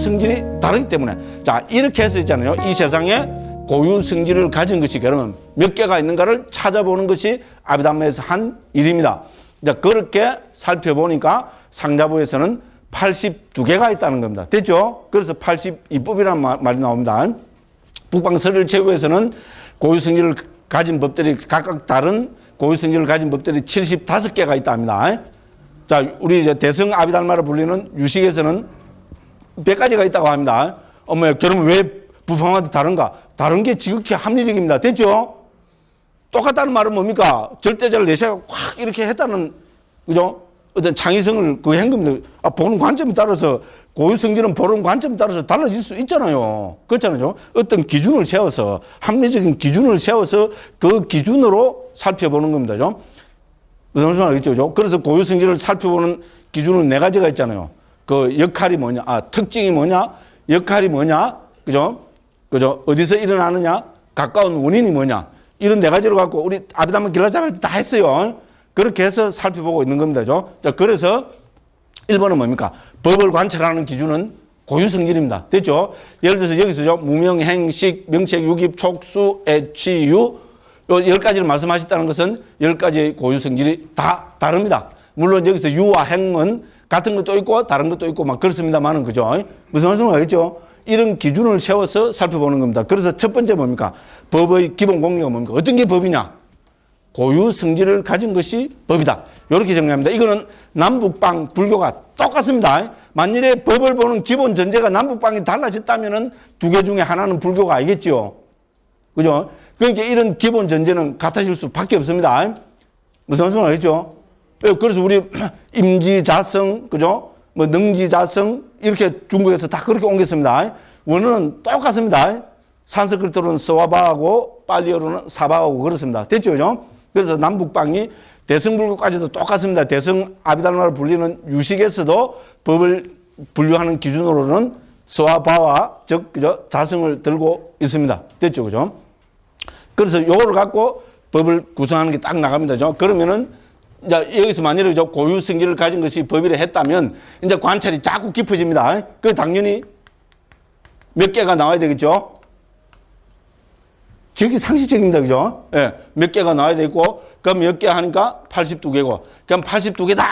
성질이 다르기 때문에. 자, 이렇게 해서 있잖아요. 이 세상에 고유 성질을 가진 것이 그러면 몇 개가 있는가를 찾아보는 것이 아비담마에서 한 일입니다. 자, 그렇게 살펴보니까 상자부에서는 82개가 있다는 겁니다. 됐죠? 그래서 82법이라는 말이 나옵니다. 북방설일체후에서는 고유 성질을 가진 법들이 각각 다른 고유 성질을 가진 법들이 75개가 있다 합니다. 자, 우리 이제 대성 아비달마를 불리는 유식에서는 100가지가 있다고 합니다. 그러면 왜 부파마다 다른가? 다른 게 지극히 합리적입니다. 됐죠? 똑같다는 말은 뭡니까? 절대자를 내세가 확 이렇게 했다는, 그죠? 어떤 창의성을 한 겁니다. 보는 관점에 따라서 고유 성질은 보는 관점에 따라서 달라질 수 있잖아요. 그렇잖아요. 어떤 기준을 세워서, 합리적인 기준을 세워서 그 기준으로 살펴보는 겁니다. 그죠? 무슨 말인지 알겠죠? 그래서 고유 성질을 살펴보는 기준은 4가지가 있잖아요. 그 역할이 뭐냐, 특징이 뭐냐, 역할이 뭐냐, 그죠? 어디서 일어나느냐, 가까운 원인이 뭐냐, 이런 4가지를 갖고 우리 아비담마 길라잡을 때 다 했어요. 그렇게 해서 살펴보고 있는 겁니다. 그죠? 자, 그래서 1번은 뭡니까? 법을 관찰하는 기준은 고유 성질입니다. 됐죠? 예를 들어서 여기서죠. 무명, 행식, 명책, 유깁, 촉수, 애취, 유. 요 10가지를 말씀하셨다는 것은 10가지의 고유 성질이 다 다릅니다. 물론 여기서 유와 행은 같은 것도 있고 다른 것도 있고 막 그렇습니다만은, 그죠? 무슨 말씀을 하겠죠? 이런 기준을 세워서 살펴보는 겁니다. 그래서 첫 번째 뭡니까? 법의 기본 공리가 뭡니까? 어떤 게 법이냐? 고유 성질을 가진 것이 법이다. 이렇게 정리합니다. 이거는 남북방 불교가 똑같습니다. 만일에 법을 보는 기본 전제가 남북방이 달라졌다면은 2개 중에 하나는 불교가 아니겠죠. 그죠? 그러니까 이런 기본 전제는 같아질 수밖에 없습니다. 무슨 말씀을 하겠죠? 그래서 우리 임지자성, 그죠? 능지자성, 이렇게 중국에서 다 그렇게 옮겼습니다. 원어는 똑같습니다. 산스크리트로는 서와바하고 빨리어로는 사바하고 그렇습니다. 됐죠? 그죠? 그래서 남북방이 대승불교까지도 똑같습니다. 대승 아비달마를 불리는 유식에서도 법을 분류하는 기준으로는 서와바와 즉, 그죠? 자성을 들고 있습니다. 됐죠? 그죠? 그래서 요거를 갖고 법을 구성하는 게 딱 나갑니다. 그죠? 그러면은 이제 여기서 만약에 고유 성질을 가진 것이 법이라 했다면 이제 관찰이 자꾸 깊어집니다. 그 당연히 몇 개가 나와야 되겠죠? 지극히 상식적입니다. 그죠? 예. 몇 개가 나와야 되고, 그럼 몇 개 하니까 82개고, 그럼 82개다!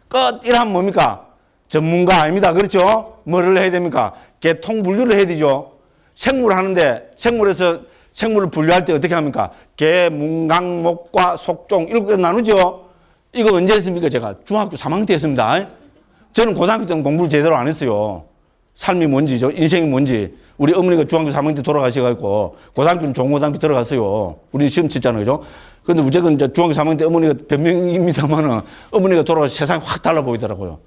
끝! 이러면 뭡니까? 전문가 아닙니다. 그렇죠? 뭐를 해야 됩니까? 계통 분류를 해야 되죠. 생물 하는데, 생물을 분류할 때 어떻게 합니까? 개, 문, 강, 목과 속종, 이렇게 나누죠? 이거 언제 했습니까? 제가 중학교 3학년 때 했습니다. 저는 고등학교 때는 공부를 제대로 안 했어요. 삶이 뭔지죠. 인생이 뭔지. 우리 어머니가 중학교 3학년 때 돌아가셔가지고 고등학교는 좋은 고등학교 들어갔어요. 우리 시험 쳤잖아요. 그죠? 그런데 무조건 이제 중학교 3학년 때 어머니가 변명입니다만은 어머니가 돌아가서 세상이 확 달라 보이더라고요.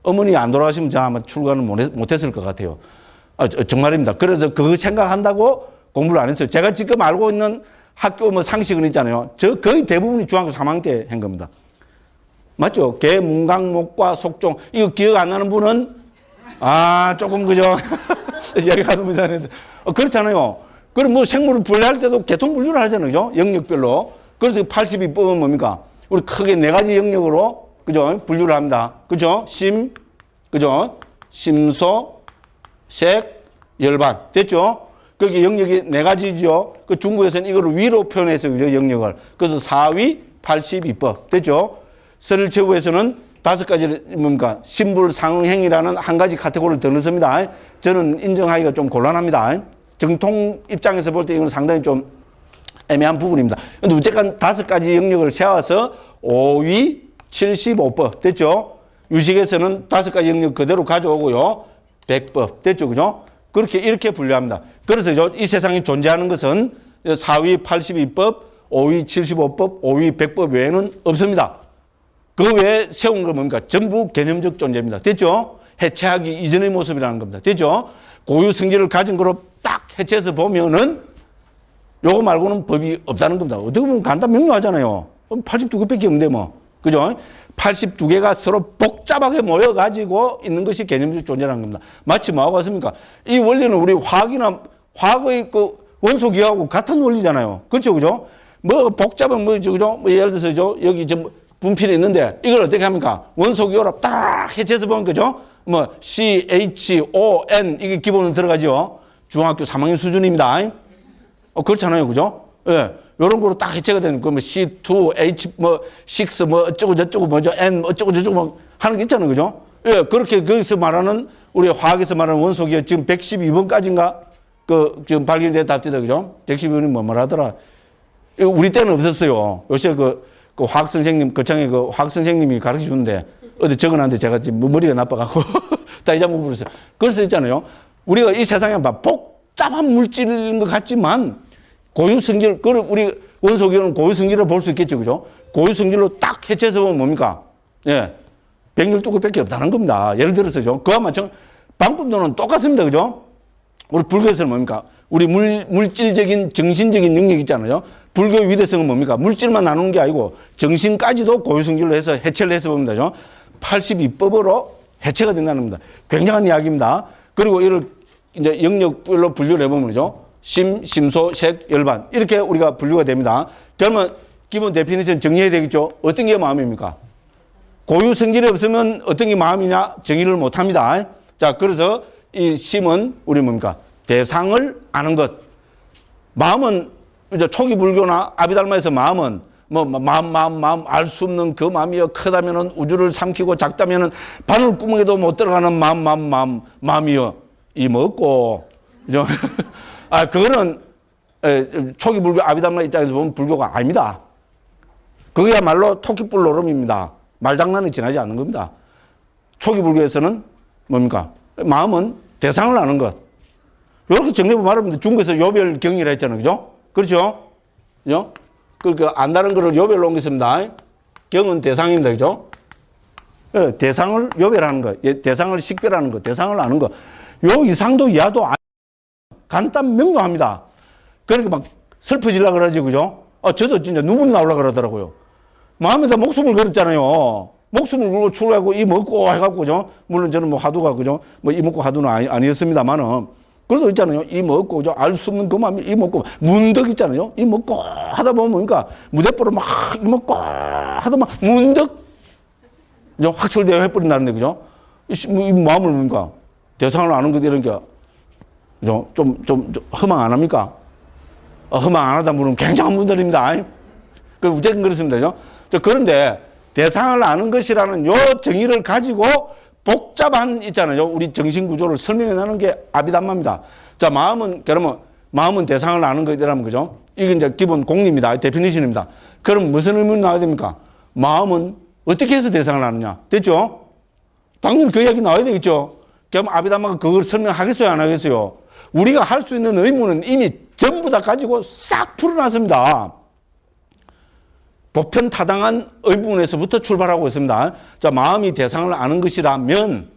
어머니 안 돌아가시면 제가 아마 출가는 못 했을 것 같아요. 정말입니다. 그래서 그거 생각한다고 공부를 안 했어요. 제가 지금 알고 있는 학교 상식은 있잖아요. 저 거의 대부분이 중학교 3학년 때 한 겁니다. 맞죠? 개, 문강, 목과 속종. 이거 기억 안 나는 분은 조금 그죠? 이야기하는 분이 그렇잖아요. 그럼 생물을 분류할 때도 계통 분류를 하잖아요. 그죠? 영역별로. 그래서 82법은 뭡니까? 우리 크게 4가지 영역으로, 그죠? 분류를 합니다. 그죠? 심, 그죠? 심소, 색, 열반. 됐죠? 거기 영역이 4가지죠. 그 중국에서는 이거를 위로 표현해서, 그죠? 영역을. 그래서 4위 82법. 됐죠? 설일체후에서는 5가지 뭡니까? 신불상응행이라는 한 가지 카테고리를 더 넣습니다. 저는 인정하기가 좀 곤란합니다. 정통 입장에서 볼 때 이건 상당히 좀 애매한 부분입니다. 근데 어쨌든 5가지 영역을 세워서 5위 75법. 됐죠? 유식에서는 5가지 영역 그대로 가져오고요. 100법. 됐죠? 그죠? 이렇게 분류합니다. 그래서 이 세상에 존재하는 것은 4위 82법, 5위 75법, 5위 100법 외에는 없습니다. 그 외에 세운 건 뭡니까? 전부 개념적 존재입니다. 됐죠? 해체하기 이전의 모습이라는 겁니다. 됐죠? 고유 성질을 가진 거로 딱 해체해서 보면은 요거 말고는 법이 없다는 겁니다. 어떻게 보면 간단 명료하잖아요. 82개밖에 없는데 뭐. 그죠? 82개가 서로 복잡하게 모여가지고 있는 것이 개념적 존재라는 겁니다. 마치 뭐하고 같습니까? 이 원리는 우리 화학의 그 원소기하고 같은 원리잖아요. 그렇죠? 그죠? 복잡한 그죠? 예를 들어서 여기 분필이 있는데 이걸 어떻게 합니까? 원소 기호로 딱 해체해서 보면 그죠? 뭐 CHON 이게 기본으로 들어가죠. 중학교 3학년 수준입니다. 그렇잖아요, 그죠? 예, 이런 거로 딱 해체가 되는 거, 뭐 C2, H, 뭐 6, 뭐 어쩌고 저쩌고 뭐죠, N 어쩌고 저쩌고 뭐 하는 게 있잖아요, 그죠? 예, 그렇게 거기서 말하는 우리 화학에서 말하는 원소기가 지금 112번까지인가 그 지금 발견됐다 합니다, 그죠? 112번이 뭐 말하더라. 우리 때는 없었어요. 요새 그 화학 선생님, 거창에 그 화학 선생님이 가르쳐 주는데 어디 적어놨는데 제가 지금 머리가 나빠갖고 다 잊어먹고 그랬어요. 그래서 있잖아요. 우리가 이 세상에 막 복잡한 물질인 것 같지만 고유성질, 그걸 우리 원소기는 고유성질을 볼 수 있겠죠, 그죠? 고유성질로 딱 해체해서 보면 뭡니까? 예. 112개밖에 없다는 겁니다. 예를 들어서죠. 그와 마찬 방법론은 똑같습니다, 그죠? 우리 불교에서는 뭡니까? 우리 물질적인, 정신적인 능력 있잖아요. 불교의 위대성은 뭡니까? 물질만 나누는 게 아니고 정신까지도 고유성질로 해서 해체를 해서 봅니다. 82법으로 해체가 된다는 겁니다. 굉장한 이야기입니다. 그리고 이를 이제 영역별로 분류를 해보면요. 심, 심소, 색, 열반. 이렇게 우리가 분류가 됩니다. 그러면 기본 데피니션 정리해야 되겠죠? 어떤 게 마음입니까? 고유성질이 없으면 어떤 게 마음이냐? 정의를 못 합니다. 자, 그래서 이 심은 우리 뭡니까? 대상을 아는 것. 마음은 이제 초기 불교나 아비달마에서 마음은 뭐 마음 알 수 없는 그 마음이여 크다면은 우주를 삼키고 작다면은 바늘구멍에도 못 들어가는 마음이여 이 먹고 그죠? 아 그거는 초기 불교 아비달마 입장에서 보면 불교가 아닙니다. 그게야말로 토끼뿔 노름입니다. 말장난이 지나지 않는 겁니다. 초기 불교에서는 뭡니까? 마음은 대상을 아는 것. 이렇게 정리해보면 말합니다. 중국에서 요별 경이라 했잖아요. 그죠? 그렇죠? 그죠? 그러니까 안다는 거를 요별로 옮겼습니다. 경은 대상입니다. 그죠? 예, 대상을 요별하는 거, 대상을 식별하는 거, 대상을 아는 거. 요 이상도 이하도 간단 명료합니다. 그러니까 막 슬퍼지려고 그러지, 그죠? 저도 진짜 눈물이 나오려고 그러더라고요. 마음에다 목숨을 걸었잖아요. 목숨을 걸고 출하고 이 먹고 해갖고, 그죠? 물론 저는 뭐 화두가, 그죠? 뭐 이 먹고 화두는 아니었습니다만은. 그래도 있잖아요. 이 먹고, 그죠? 알 수 없는 그 마음이 이 먹고, 문득 있잖아요. 이 먹고 하다 보면 뭡니까? 무대뽀로 막 이 먹고 하다 막 문득, 그죠? 확철되어 해버린다는데, 그죠? 이 마음을 뭡니까? 대상을 아는 것 이런 게, 그죠? 좀 허망 안 합니까? 허망 안 하다 보면 굉장한 분들입니다. 그 무조건 그렇습니다. 그죠? 그런데 대상을 아는 것이라는 요 정의를 가지고 복잡한 있잖아요. 우리 정신 구조를 설명해 나는 게 아비담마입니다. 자, 그러면 마음은 대상을 아는 것이라면 그죠? 이게 이제 기본 공리입니다. 데피니션입니다. 그럼 무슨 의문이 나와야 됩니까? 마음은 어떻게 해서 대상을 아느냐? 됐죠? 당연히 그 이야기 나와야 되겠죠? 그럼 아비담마가 그걸 설명하겠어요? 안 하겠어요? 우리가 할 수 있는 의문은 이미 전부 다 가지고 싹 풀어놨습니다. 보편타당한 의문에서부터 출발하고 있습니다. 자, 마음이 대상을 아는 것이라면,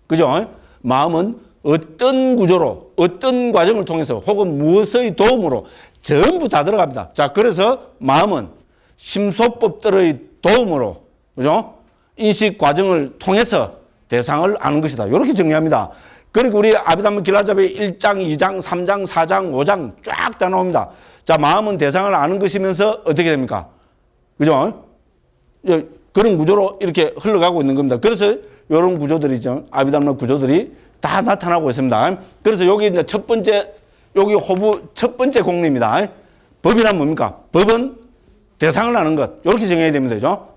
그죠? 마음은 어떤 구조로, 어떤 과정을 통해서 혹은 무엇의 도움으로 전부 다 들어갑니다. 자, 그래서 마음은 심소법들의 도움으로, 그죠? 인식 과정을 통해서 대상을 아는 것이다. 이렇게 정리합니다. 그리고 우리 아비담마 길라잡이 1장, 2장, 3장, 4장, 5장 쫙 다 나옵니다. 자, 마음은 대상을 아는 것이면서 어떻게 됩니까? 그죠? 그런 구조로 이렇게 흘러가고 있는 겁니다. 그래서 이런 구조들이죠. 아비담마 구조들이 다 나타나고 있습니다. 그래서 여기 이제 첫 번째, 여기 호부 첫 번째 공리입니다. 법이란 뭡니까? 법은 대상을 아는 것. 이렇게 정해야 됩니다. 그죠?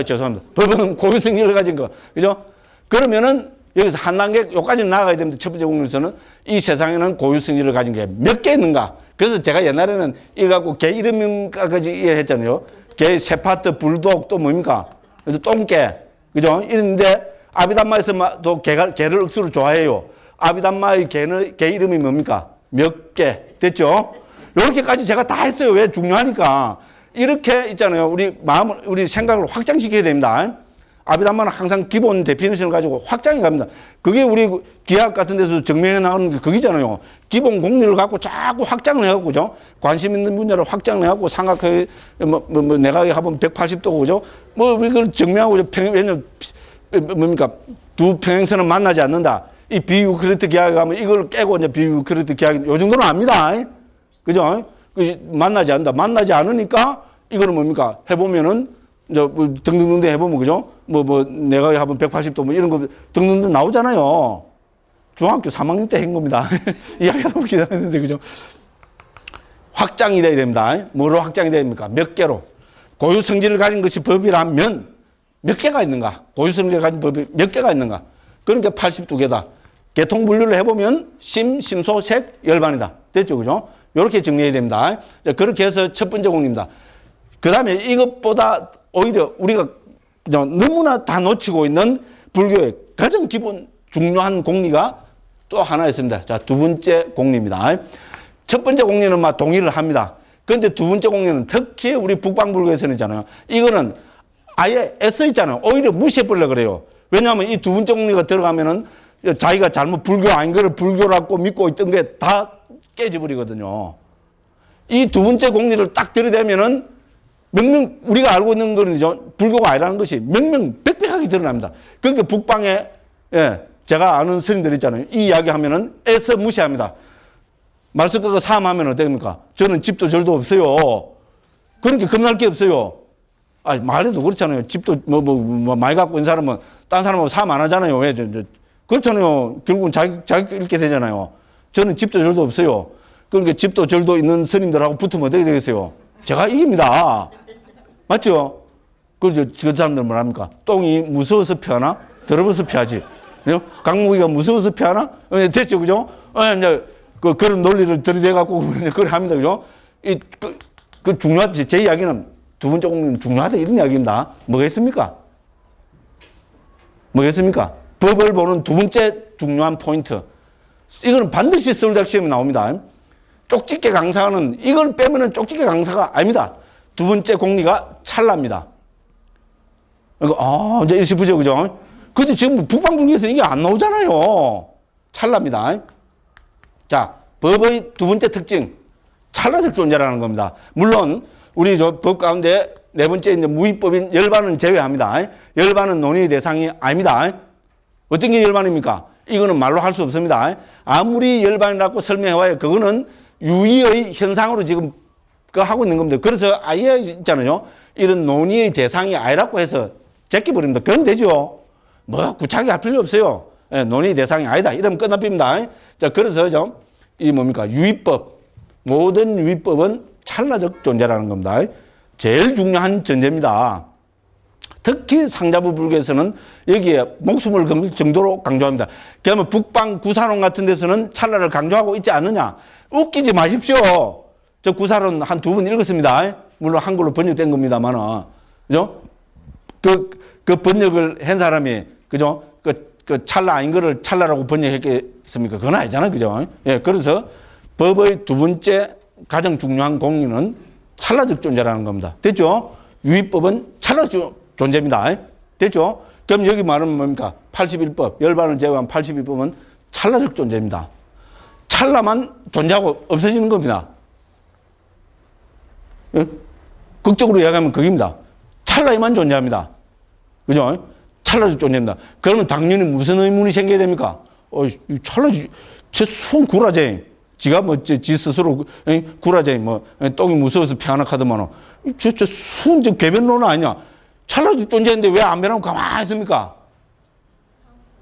죄송합니다. 법은 고유성질을 가진 것. 그죠? 그러면은 여기서 한 단계, 여기까지는 나가야 됩니다. 첫 번째 공리에서는 이 세상에는 고유성질을 가진 게 몇 개 있는가. 그래서 제가 옛날에는 이거 갖고 개 이름까지 이해했잖아요. 개, 세파트, 불독, 또 뭡니까? 똥개. 그죠? 이런데, 아비담마에서 또 개를 억수로 좋아해요. 아비담마의 개 이름이 뭡니까? 몇 개. 됐죠? 이렇게까지 제가 다 했어요. 왜? 중요하니까. 이렇게 있잖아요. 우리 생각을 확장시켜야 됩니다. 아비담마는 항상 기본 데피니션을 가지고 확장해 갑니다. 그게 우리 기하학 같은 데서 증명해 나가는 게 그기잖아요. 기본 공리를 갖고 자꾸 확장을 해갖고, 그죠? 관심 있는 분야를 확장을 해갖고 삼각형이, 내각이 합은 180도고, 그죠? 이걸 증명하고, 왜냐면, 뭡니까? 두 평행선은 만나지 않는다. 이 비유크리트 기하에 가면 이걸 깨고 이제 비유크리트 기하에, 요 정도는 압니다. 그죠? 만나지 않는다. 만나지 않으니까 이거는 뭡니까? 해보면은 이제 뭐 등등등 해보면, 그죠? 내가 한번 180도 뭐 이런 거 등등등 나오잖아요. 중학교 3학년 때 한 겁니다. 이야기하고 기다렸는데, 그죠? 확장이 돼야 됩니다. 뭐로 확장이 돼야 됩니까? 몇 개로. 고유 성질을 가진 것이 법이라면 몇 개가 있는가? 고유 성질을 가진 법이 몇 개가 있는가? 그러니까 82개다. 계통 분류를 해보면 심, 심소, 색, 열반이다. 됐죠? 그죠? 이렇게 정리해야 됩니다. 그렇게 해서 첫 번째 공리입니다. 그 다음에 이것보다 오히려 우리가 너무나 다 놓치고 있는 불교의 가장 기본 중요한 공리가 또 하나 있습니다. 자, 두 번째 공리입니다. 첫 번째 공리는 막 동의를 합니다. 그런데 두 번째 공리는 특히 우리 북방불교에서는 있잖아요. 이거는 아예 애써 있잖아요. 오히려 무시해버리려고 그래요. 왜냐하면 이 두 번째 공리가 들어가면은 자기가 잘못 불교 아닌 거를 불교라고 믿고 있던 게 다 깨져버리거든요. 이 두 번째 공리를 딱 들이대면은 명명, 우리가 알고 있는 거는 불교가 아니라는 것이 명명백백하게 드러납니다. 그러니까 북방에, 예, 제가 아는 스님들 있잖아요. 이 이야기 하면은 애써 무시합니다. 말씀 끄고 사함하면 어떻습니까? 저는 집도 절도 없어요. 그러니까 겁날 게 없어요. 아, 말해도 그렇잖아요. 집도 많이 갖고 있는 사람은 딴 사람하고 사함 안 하잖아요. 왜? 그렇잖아요. 결국은 자기 이렇게 되잖아요. 저는 집도 절도 없어요. 그러니까 집도 절도 있는 스님들하고 붙으면 어떻게 되겠어요? 제가 이깁니다. 맞죠? 그래서 그 사람들 은 뭐랍니까? 똥이 무서워서 피하나? 더러워서 피하지. 강무기가 무서워서 피하나? 됐죠, 그죠? 이제 그런 논리를 들이대갖고 그걸 합니다, 그죠? 중요하지. 제 이야기는 두 번째 공리는 중요하다 이런 이야기입니다. 뭐겠습니까? 뭐겠습니까? 법을 보는 두 번째 중요한 포인트. 이거는 반드시 서울대학 시험에 나옵니다. 쪽집게 강사는 이걸 빼면은 쪽집게 강사가 아닙니다. 두 번째 공리가 찰나입니다. 이제 일시부죠, 그죠? 근데 지금 북방불교에서 이게 안 나오잖아요. 찰나입니다. 자, 법의 두 번째 특징. 찰나적 존재라는 겁니다. 물론, 우리 법 가운데 네 번째 이제 무위법인 열반은 제외합니다. 열반은 논의의 대상이 아닙니다. 어떤 게 열반입니까? 이거는 말로 할 수 없습니다. 아무리 열반이라고 설명해와요. 그거는 유의의 현상으로 지금 하고 있는 겁니다. 그래서 아예 있잖아요. 이런 논의의 대상이 아니라고 해서 제껴버립니다. 그럼 되죠. 구차하게 할 필요 없어요. 예, 논의 대상이 아니다. 이러면 끝납니다. 자, 그래서 이 뭡니까? 유의법. 모든 유의법은 찰나적 존재라는 겁니다. 제일 중요한 전제입니다. 특히 상자부 불교에서는 여기에 목숨을 걸 정도로 강조합니다. 그러면 북방 구사론 같은 데서는 찰나를 강조하고 있지 않느냐? 웃기지 마십시오. 저 구사론 한 두 번 읽었습니다. 물론 한글로 번역된 겁니다만, 그죠? 그 번역을 한 사람이, 그죠? 그 찰나 아닌 거를 찰나라고 번역했겠습니까? 그건 아니잖아요. 그죠? 예, 그래서 법의 두 번째 가장 중요한 공리는 찰나적 존재라는 겁니다. 됐죠? 유의법은 찰나적 존재입니다. 됐죠? 그럼 여기 말하면 뭡니까? 81법, 열반을 제외한 82법은 찰나적 존재입니다. 찰나만 존재하고 없어지는 겁니다. 예? 극적으로 이야기하면 그겁니다. 찰나에만 존재합니다. 그죠? 찰나적 존재입니다. 그러면 당연히 무슨 의문이 생겨야 됩니까? 찰나지, 쟤손 구라쟁이. 지가 지 스스로 구라쟁이, 똥이 무서워서 피하나 카더만, 손 괴변론 아니냐? 찰나적 존재인데 왜 안 변하고 가만히 있습니까?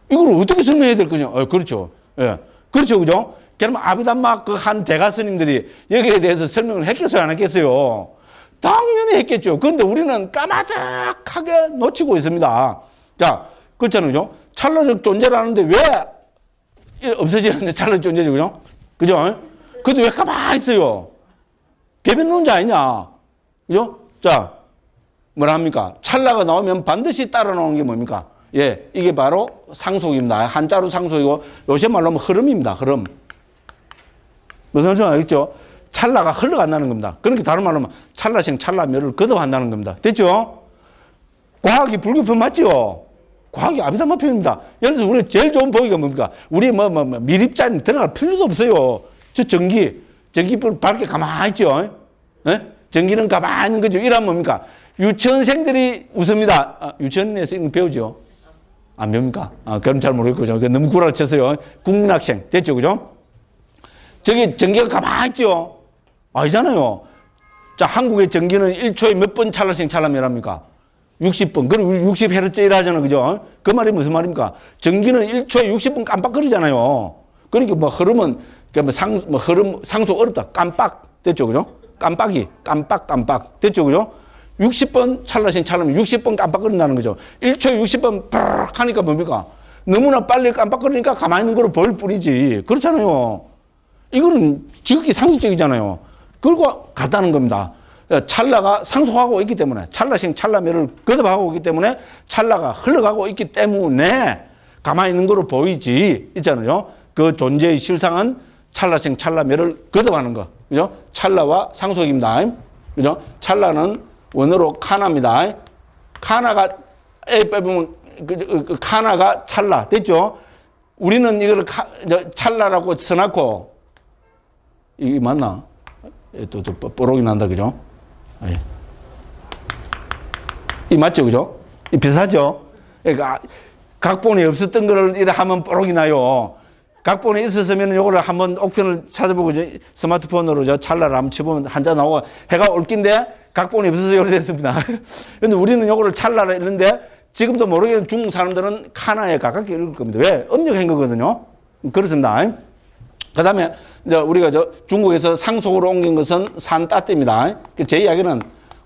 이걸 어떻게 설명해야 될 거냐? 그렇죠. 예. 그렇죠. 그죠? 그러면 아비담마 그 한 대가 스님들이 여기에 대해서 설명을 했겠어요? 안 했겠어요? 당연히 했겠죠. 그런데 우리는 까마득하게 놓치고 있습니다. 자, 그렇잖아요. 그죠? 찰나적 존재라는데 왜 없어지는데 찰나적 존재죠. 그죠? 그죠? 근데 왜 가만히 있어요? 개변론자 아니냐? 그죠? 자, 뭐라 합니까? 찰나가 나오면 반드시 따라 나오는 게 뭡니까? 예, 이게 바로 상속입니다. 한자로 상속이고, 요새 말로 하면 흐름입니다. 흐름. 무슨 말인지 알겠죠? 찰나가 흘러간다는 겁니다. 그러니까 다른 말로 하면 찰나생 찰나멸을 거듭한다는 겁니다. 됐죠? 과학이 불교편 맞죠? 과학이 아비담마 편입니다. 예를 들어서 우리 제일 좋은 보기가 뭡니까? 우리 미립자는 들어갈 필요도 없어요. 저 전기불 밝게 가만히 있죠? 예? 전기는 가만히 있는 거죠. 이러면 뭡니까? 유치원생들이 웃습니다. 유치원에서 이거 배우죠? 안 배웁니까? 그럼 잘 모르겠고, 너무 구라를 쳤어요. 국민학생. 됐죠? 그죠? 저기 전기가 가만히 있죠? 아니잖아요. 자, 한국의 전기는 1초에 몇 번 찰나생 찰나멸합니까? 60번. 그럼 60Hz이라 하잖아. 그죠? 그 말이 무슨 말입니까? 전기는 1초에 60번 깜빡거리잖아요. 그러니까 뭐 흐름은, 그러니까 뭐 흐름, 상속 어렵다. 깜빡. 됐죠? 그죠? 깜빡이. 깜빡. 됐죠? 그죠? 60번 찰나신 찰나면 60번 깜빡거린다는 거죠. 1초에 60번 빡 하니까 뭡니까? 너무나 빨리 깜빡거리니까 가만히 있는 거로 벌 뿐이지. 그렇잖아요. 이거는 지극히 상식적이잖아요. 그리고 같다는 겁니다. 찰나가 상속하고 있기 때문에, 찰나식 찰나멸을 거듭하고 있기 때문에 찰나가 흘러가고 있기 때문에 가만히 있는 거로 보이지. 있잖아요. 그 존재의 실상은 찰나식 찰나멸을 거듭하는 거. 그죠? 찰나와 상속입니다. 그죠? 찰나는 원어로 카나입니다. 카나가 A 빼보면 그 카나가 찰나. 됐죠? 우리는 이걸 찰나라고 써놨고, 이게 맞나? 또 뽀록이 난다. 그죠? 이 맞죠? 그죠? 이 비슷하죠? 그러니까 각본이 없었던 거를 이래 하면 뽀록이 나요. 각본에 있었으면 요거를 한번 옥편을 찾아보고 스마트폰으로 찰나를 한번 쳐보면 한자 나오고 해가 올긴데 각본이 없어서 요래 됐습니다. 근데 우리는 요거를 찰나라 했는데 지금도 모르겠는 중국 사람들은 카나에 가깝게 읽을 겁니다. 왜? 음력한 거거든요. 그렇습니다. 그 다음에 이제 우리가 중국에서 상속으로 옮긴 것은 산따띠입니다. 제 이야기는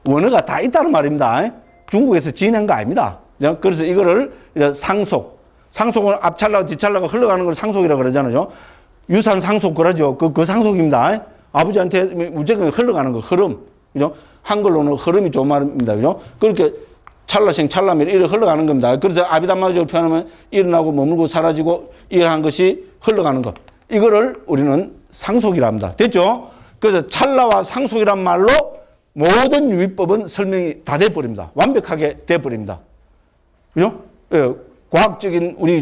원어가 다 있다는 말입니다. 중국에서 지어낸 거 아닙니다. 그래서 이거를 상속은 앞찰나고 뒷찰나가 흘러가는 걸 상속이라고 그러잖아요. 유산 상속 그러죠. 그 상속입니다. 아버지한테 무조건 흘러가는 거, 흐름. 그죠? 한글로는 흐름이 좋은 말입니다. 그죠? 그렇게 찰나생 찰나면 이렇게 흘러가는 겁니다. 그래서 아비담마적으로 표현하면 일어나고 머물고 사라지고 이러한 것이 흘러가는 것. 이거를 우리는 상속이라 합니다. 됐죠? 그래서 찰나와 상속이란 말로 모든 유의법은 설명이 다 돼버립니다. 완벽하게 돼버립니다. 그죠? 예, 과학적인 우리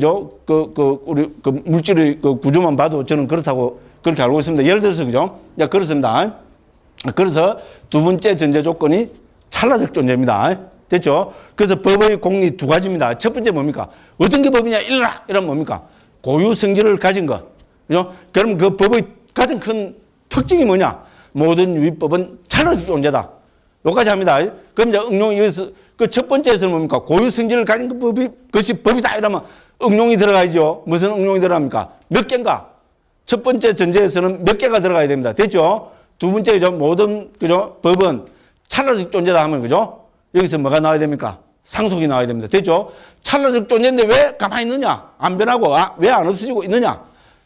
물질의 구조만 봐도 저는 그렇다고 그렇게 알고 있습니다. 예를 들어서 그죠? 자, 그렇습니다. 그래서 두 번째 전제 조건이 찰나적 존재입니다. 됐죠? 그래서 법의 공리 두 가지입니다. 첫 번째 뭡니까? 어떤 게 법이냐? 이러면 뭡니까? 고유 성질을 가진 것. 그죠? 그럼 그 법의 가장 큰 특징이 뭐냐? 모든 유의법은 찰나적 존재다. 여기까지 합니다. 그럼 이제 응용이 여기서 그 첫 번째에서는 뭡니까? 고유 성질을 가진 그 법이, 그것이 법이다. 이러면 응용이 들어가야죠. 무슨 응용이 들어갑니까? 몇 개인가? 첫 번째 전제에서는 몇 개가 들어가야 됩니다. 됐죠? 두 번째죠. 모든, 그죠? 법은 찰나적 존재다 하면, 그죠? 여기서 뭐가 나와야 됩니까? 상속이 나와야 됩니다. 됐죠? 찰나적 존재인데 왜 가만히 있느냐? 안 변하고, 왜 안 없어지고 있느냐?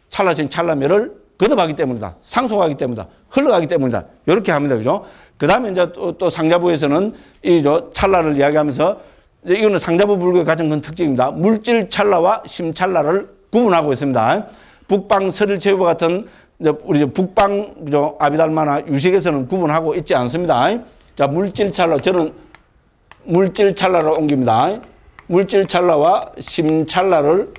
찰나적 찰나멸을 거듭하기 때문이다. 상속하기 때문이다. 흘러가기 때문이다. 이렇게 합니다. 그죠? 그 다음에 이제 또 상자부에서는 이 찰나를 이야기하면서 이거는 상자부 불교의 가장 큰 특징입니다. 물질 찰나와 심 찰나를 구분하고 있습니다. 북방 설일체유와 같은 우리 북방 아비달마나 유식에서는 구분하고 있지 않습니다. 자, 물질 찰나, 저는 물질 찰나로 옮깁니다. 물질 찰나와 심 찰나를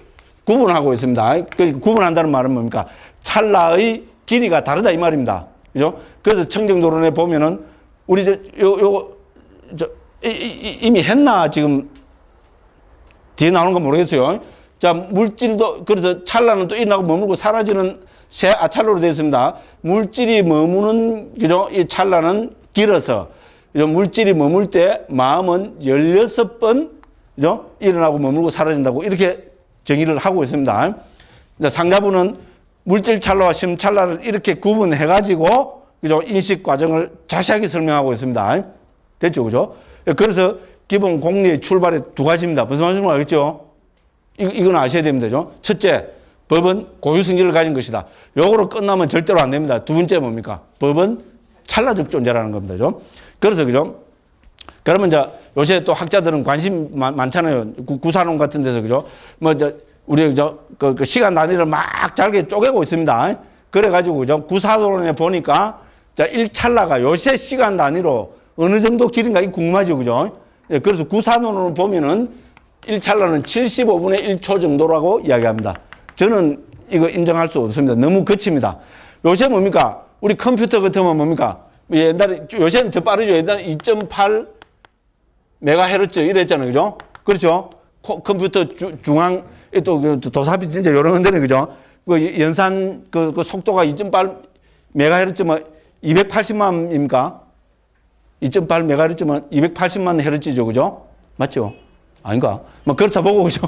구분하고 있습니다. 그 구분한다는 말은 뭡니까? 찰나의 길이가 다르다 이 말입니다. 그죠? 그래서 청정도론에 보면은 우리 이미 했나 지금 뒤에 나오는 거 모르겠어요. 자, 물질도 그래서 찰나는 또 일어나고 머물고 사라지는 새 아찰로로 되어 있습니다. 물질이 머무는 그죠? 이 찰나는 길어서 물질이 머물 때 마음은 16번 그죠? 일어나고 머물고 사라진다고 이렇게 정의를 하고 있습니다. 상자부는 물질 찰나와 심 찰나를 이렇게 구분해 가지고 그죠? 인식 과정을 자세하게 설명하고 있습니다. 됐죠? 그죠? 그래서 기본 공리의 출발이 두 가지입니다. 무슨 말인지 알겠죠? 이건 아셔야 됩니다. 그죠? 첫째, 법은 고유 성질을 가진 것이다. 요거로 끝나면 절대로 안 됩니다. 두 번째 뭡니까? 법은 찰나적 존재라는 겁니다. 그죠? 그래서 그죠? 그러면 이제 요새 또 학자들은 관심 많잖아요. 구산론 같은 데서 그죠? 우리 그 시간 단위를 막 잘게 쪼개고 있습니다. 그래가지고 그죠? 구사론에 보니까 자, 1찰나가 요새 시간 단위로 어느 정도 길인가 궁금하죠. 그죠? 예, 그래서 구사론을 보면은 1찰나는 75분의 1초 정도라고 이야기합니다. 저는 이거 인정할 수 없습니다. 너무 거칩니다. 요새 뭡니까? 우리 컴퓨터 같으면 뭡니까? 옛날에, 요새는 더 빠르죠. 옛날에 2.8 메가헤르츠 이랬잖아요. 그죠? 그렇죠? 컴퓨터 중앙, 또 도사비 진짜 여러 군데는 그죠? 그 연산 그 속도가 2.8 메가헤르츠면 280만입니까? 2.8 메가헤르츠면 280만 헤르츠죠. 그죠? 맞죠? 아닌가? 막 그렇다 보고, 그죠?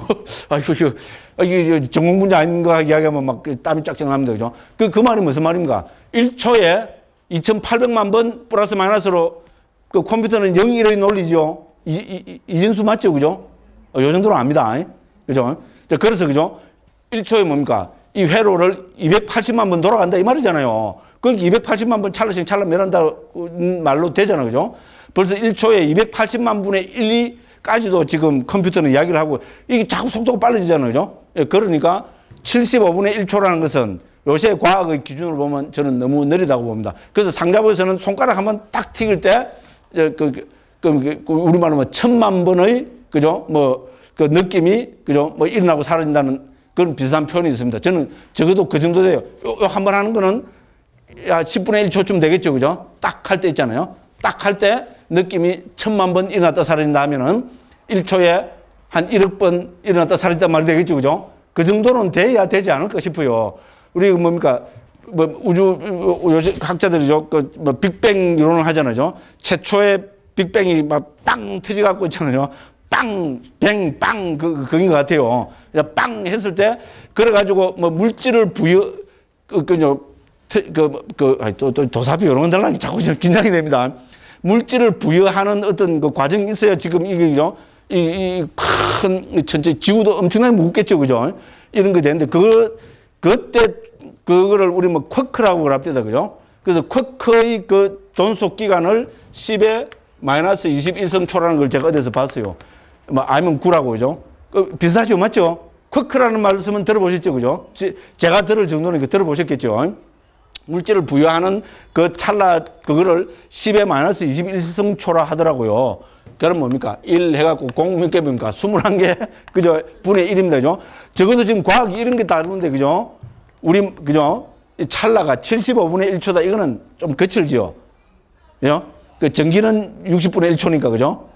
이게 전공 분야 아닌가 이야기하면 막 땀이 쫙쫙 납니다. 그죠? 그 말이 무슨 말입니까? 1초에 2,800만 번 플러스 마이너스로 그 컴퓨터는 0, 1의 논리죠. 이진수 맞죠? 그죠? 요 정도로 압니다. 그죠? 그래서, 그죠? 1초에 뭡니까? 이 회로를 280만 번 돌아간다 이 말이잖아요. 그러니까 280만 번 찰나씩 찰나 면한다 말로 되잖아요. 그죠? 벌써 1초에 280만 분의 1, 2까지도 지금 컴퓨터는 이야기를 하고 이게 자꾸 속도가 빨라지잖아요. 그죠? 예, 그러니까 75분의 1초라는 것은 요새 과학의 기준으로 보면 저는 너무 느리다고 봅니다. 그래서 상자부에서는 손가락 한번 딱 튀길 때, 우리말로 뭐 1000만 번의, 그죠? 그 느낌이, 그죠? 일어나고 사라진다는 그런 비슷한 표현이 있습니다. 저는 적어도 그 정도 돼요. 한 번 하는 거는 10분의 1초쯤 되겠죠. 그죠? 딱 할 때 있잖아요. 딱 할 때 느낌이 1000만 번 일어났다 사라진다 하면은 1초에 한 1억 번 일어났다 사라진다 말이 되겠죠. 그죠? 그 정도는 돼야 되지 않을까 싶어요. 우리 뭡니까? 우주, 요새 학자들이죠. 빅뱅 이론을 하잖아요. 최초의 빅뱅이 막 빵 터져갖고 있잖아요. 빵, 뱅, 빵, 그인 것 같아요. 빵 했을 때, 그래가지고 물질을 도사비 이런 건 달라니까 자꾸 긴장이 됩니다. 물질을 부여하는 어떤 그 과정이 있어야 지금 이게, 이 큰 전체 지구도 엄청나게 무겁겠죠. 그죠? 이런 게 되는데, 그때 그거를 우리 쿼크라고 합니다. 그죠? 그래서 쿼크의 그 존속 기간을 10의 마이너스 21성초라는 걸 제가 어디서 봤어요. 아니면 9라고, 그죠? 비슷하죠? 맞죠? 쿼크라는 말씀은 들어보셨죠? 그죠? 제가 들을 정도는 들어보셨겠죠? 물질을 부여하는 그 찰나, 그거를 10의 마이너스 21성초라 하더라고요. 그럼 뭡니까? 1 해갖고 공 몇 개입니까? 21개, 그죠? 분의 1입니다. 그죠? 적어도 지금 과학이 이런 게 다르는데, 그죠? 그죠? 이 찰나가 75분의 1초다. 이거는 좀 거칠지요. 그죠? 그 전기는 60분의 1초니까, 그죠?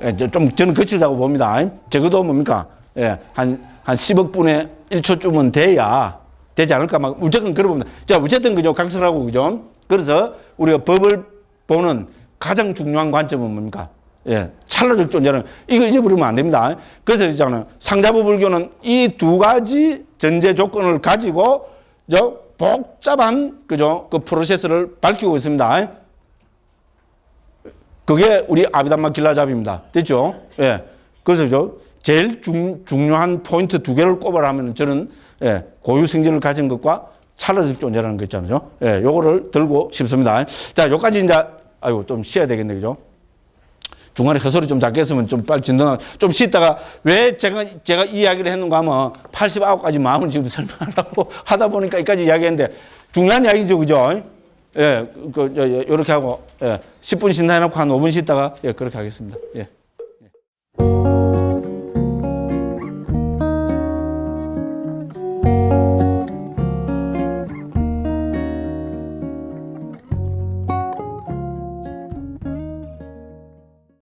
예, 좀 저는 거칠다고 봅니다. 적어도 뭡니까? 예, 한 10억 분의 1초쯤은 돼야 되지 않을까? 막 무조건 그러 봅니다. 자, 어쨌든 그죠? 각설하고, 그죠? 그래서 우리가 법을 보는 가장 중요한 관점은 뭡니까? 예, 찰나적 존재는 이거 잊어버리면 안 됩니다. 그래서 있잖아요. 상자부 불교는 이 두 가지 전제 조건을 가지고 복잡한, 그죠? 그 프로세스를 밝히고 있습니다. 그게 우리 아비담마 길라잡입니다. 됐죠? 예. 그래서 제일 중요한 포인트 두 개를 꼽아라면 저는, 예, 고유성질을 가진 것과 찰나적 존재라는 거 있잖아요. 예, 요거를 들고 싶습니다. 자, 요까지 이제, 아이고, 좀 쉬어야 되겠네, 그죠? 중간에 헛소리 좀 작게 했으면 좀 빨리 진동하고, 좀 쉬다가 왜 제가 이 이야기를 했는가 하면 89가지 마음을 지금 설명하려고 하다 보니까 여기까지 이야기했는데 중요한 이야기죠, 그죠? 예, 요렇게 하고, 예, 10분 쉰다 해놓고 한 5분 쉬다가, 예, 그렇게 하겠습니다. 예.